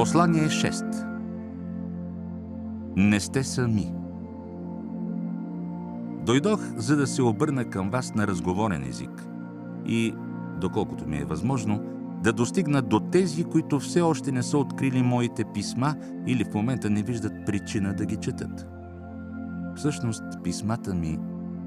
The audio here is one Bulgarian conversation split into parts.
Послание 6. Не сте сами. Дойдох, за да се обърна към вас на разговорен език и, доколкото ми е възможно, да достигна до тези, които все още не са открили моите писма или в момента не виждат причина да ги четат. Всъщност, писмата ми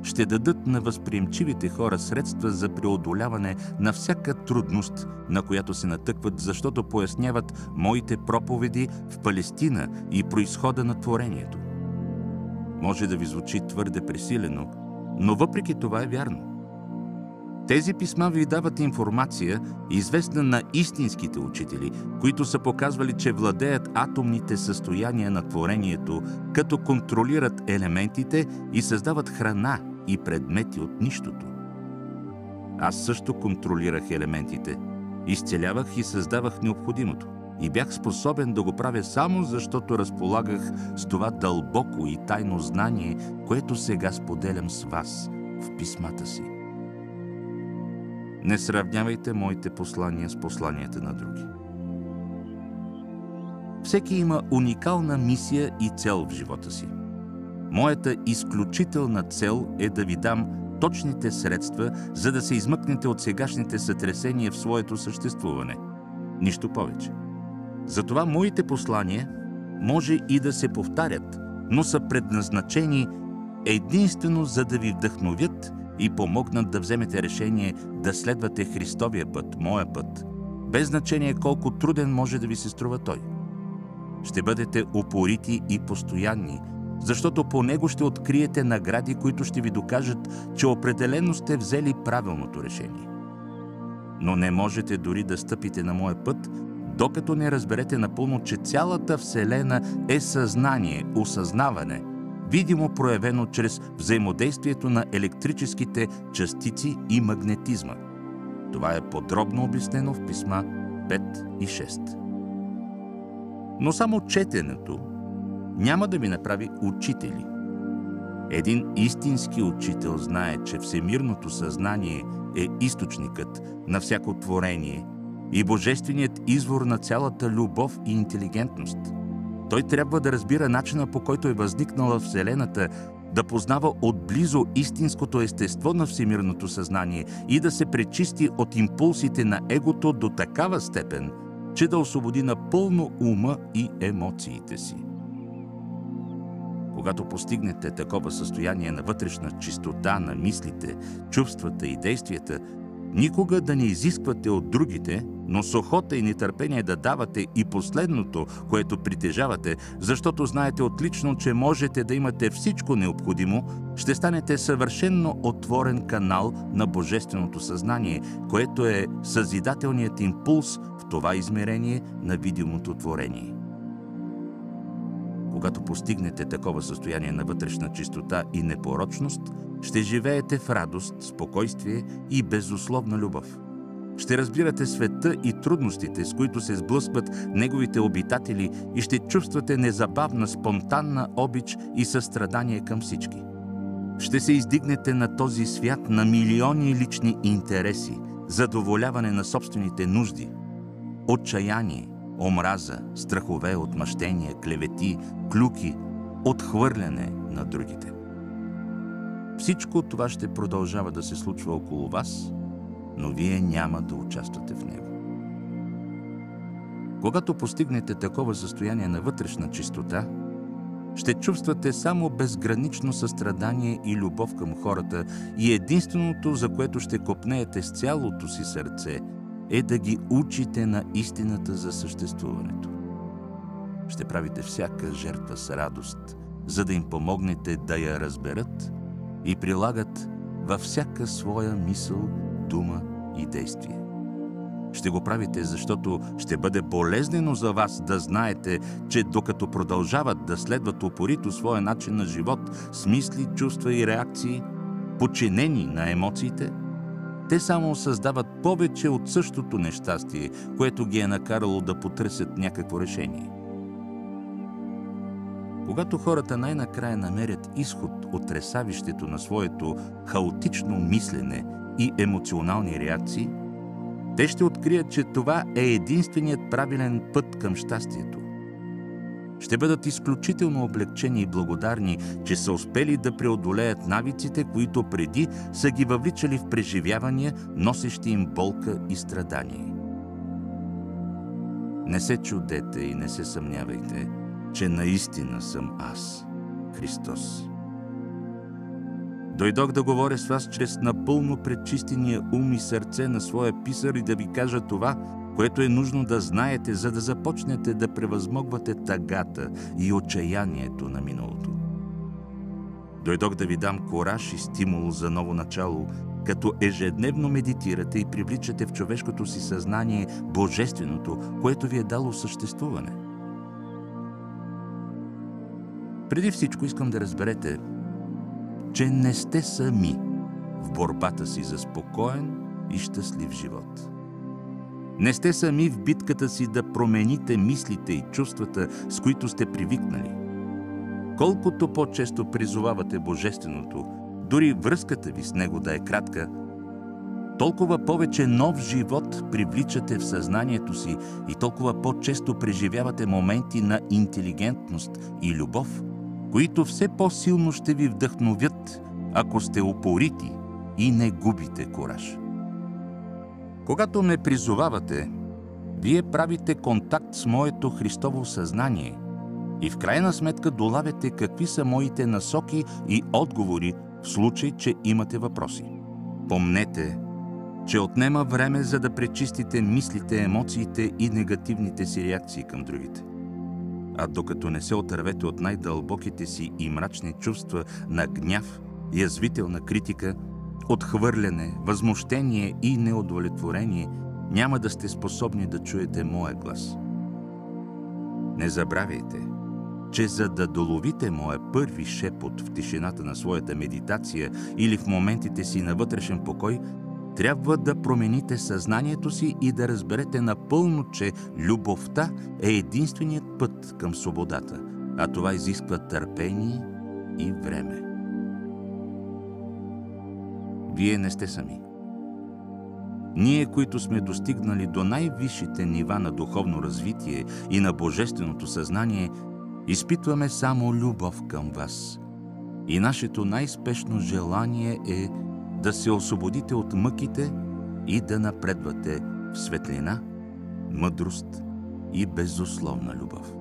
ще дадат на възприемчивите хора средства за преодоляване на всяка трудност, на която се натъкват, защото поясняват моите проповеди в Палестина и произхода на творението. Може да ви звучи твърде пресилено, но въпреки това е вярно. Тези писма ви дават информация, известна на истинските учители, които са показвали, че владеят атомните състояния на творението, като контролират елементите и създават храна и предмети от нищото. Аз също контролирах елементите, изцелявах и създавах необходимото. И бях способен да го правя само защото разполагах с това дълбоко и тайно знание, което сега споделям с вас в писмата си. Не сравнявайте моите послания с посланията на други. Всеки има уникална мисия и цел в живота си. Моята изключителна цел е да ви дам точните средства, за да се измъкнете от сегашните сътресения в своето съществуване. Нищо повече. Затова моите послания може и да се повтарят, но са предназначени единствено за да ви вдъхновят и помогнат да вземете решение да следвате Христовия път, моя път, без значение колко труден може да ви се струва той. Ще бъдете упорити и постоянни, защото по него ще откриете награди, които ще ви докажат, че определено сте взели правилното решение. Но не можете дори да стъпите на моя път, докато не разберете напълно, че цялата Вселена е съзнание, осъзнаване, видимо проявено чрез взаимодействието на електрическите частици и магнетизма. Това е подробно обяснено в писма 5 и 6. Но само четенето няма да ви направи учители. Един истински учител знае, че всемирното съзнание е източникът на всяко творение и божественият извор на цялата любов и интелигентност. Той трябва да разбира начина, по който е възникнала Вселената, да познава отблизо истинското естество на всемирното съзнание и да се пречисти от импулсите на егото до такава степен, че да освободи напълно ума и емоциите си. Когато постигнете такова състояние на вътрешна чистота на мислите, чувствата и действията, никога да не изисквате от другите, но с охота и нетърпение да давате и последното, което притежавате, защото знаете отлично, че можете да имате всичко необходимо, ще станете съвършенно отворен канал на Божественото съзнание, което е съзидателният импулс в това измерение на видимото творение. Когато постигнете такова състояние на вътрешна чистота и непорочност, ще живеете в радост, спокойствие и безусловна любов. Ще разбирате света и трудностите, с които се сблъскват неговите обитатели, и ще чувствате незабавна, спонтанна обич и състрадание към всички. Ще се издигнете на този свят на милиони лични интереси, задоволяване на собствените нужди, отчаяние, омраза, страхове, отмъщения, клевети, клюки, отхвърляне на другите. Всичко това ще продължава да се случва около вас, но вие няма да участвате в него. Когато постигнете такова състояние на вътрешна чистота, ще чувствате само безгранично състрадание и любов към хората и единственото, за което ще копнеете с цялото си сърце, е да ги учите на истината за съществуването. Ще правите всяка жертва с радост, за да им помогнете да я разберат и прилагат във всяка своя мисъл, дума и действие. Ще го правите, защото ще бъде болезнено за вас да знаете, че докато продължават да следват упорито своя начин на живот с мисли, чувства и реакции, подчинени на емоциите, те само създават повече от същото нещастие, което ги е накарало да потърсят някакво решение. Когато хората най-накрая намерят изход от тресавището на своето хаотично мислене и емоционални реакции, Те ще открият, че това е единственият правилен път към щастието. Ще бъдат изключително облегчени и благодарни, че са успели да преодолеят навиците, които преди са ги въвличали в преживявания, носещи им болка и страдание. Не се чудете и не се съмнявайте, че наистина съм аз, Христос. Дойдох да говоря с вас чрез напълно пречистения ум и сърце на своя писар и да ви кажа това, което е нужно да знаете, за да започнете да превъзмогвате тъгата и отчаянието на миналото. Дойдох да ви дам кураж и стимул за ново начало, като ежедневно медитирате и привличате в човешкото си съзнание Божественото, което ви е дало съществуване. Преди всичко искам да разберете, че не сте сами в борбата си за спокоен и щастлив живот. Не сте сами в битката си да промените мислите и чувствата, с които сте привикнали. Колкото по-често призовавате Божественото, дори връзката ви с Него да е кратка, толкова повече нов живот привличате в съзнанието си и толкова по-често преживявате моменти на интелигентност и любов, които все по-силно ще ви вдъхновят, ако сте упорити и не губите кураж. Когато ме призовавате, вие правите контакт с моето Христово съзнание и в крайна сметка долавяте какви са моите насоки и отговори в случай, че имате въпроси. Помнете, че отнема време, за да пречистите мислите, емоциите и негативните си реакции към другите. А докато не се отървете от най-дълбоките си и мрачни чувства на гняв, язвителна критика, отхвърляне, възмущение и неудовлетворение, няма да сте способни да чуете моя глас. Не забравяйте, че за да доловите моя първи шепот в тишината на своята медитация или в моментите си на вътрешен покой, трябва да промените съзнанието си и да разберете напълно, че любовта е единственият път към свободата, а това изисква търпение и време. Вие не сте сами. Ние, които сме достигнали до най-висшите нива на духовно развитие и на божественото съзнание, изпитваме само любов към вас. И нашето най-спешно желание е да се освободите от мъките и да напредвате в светлина, мъдрост и безусловна любов.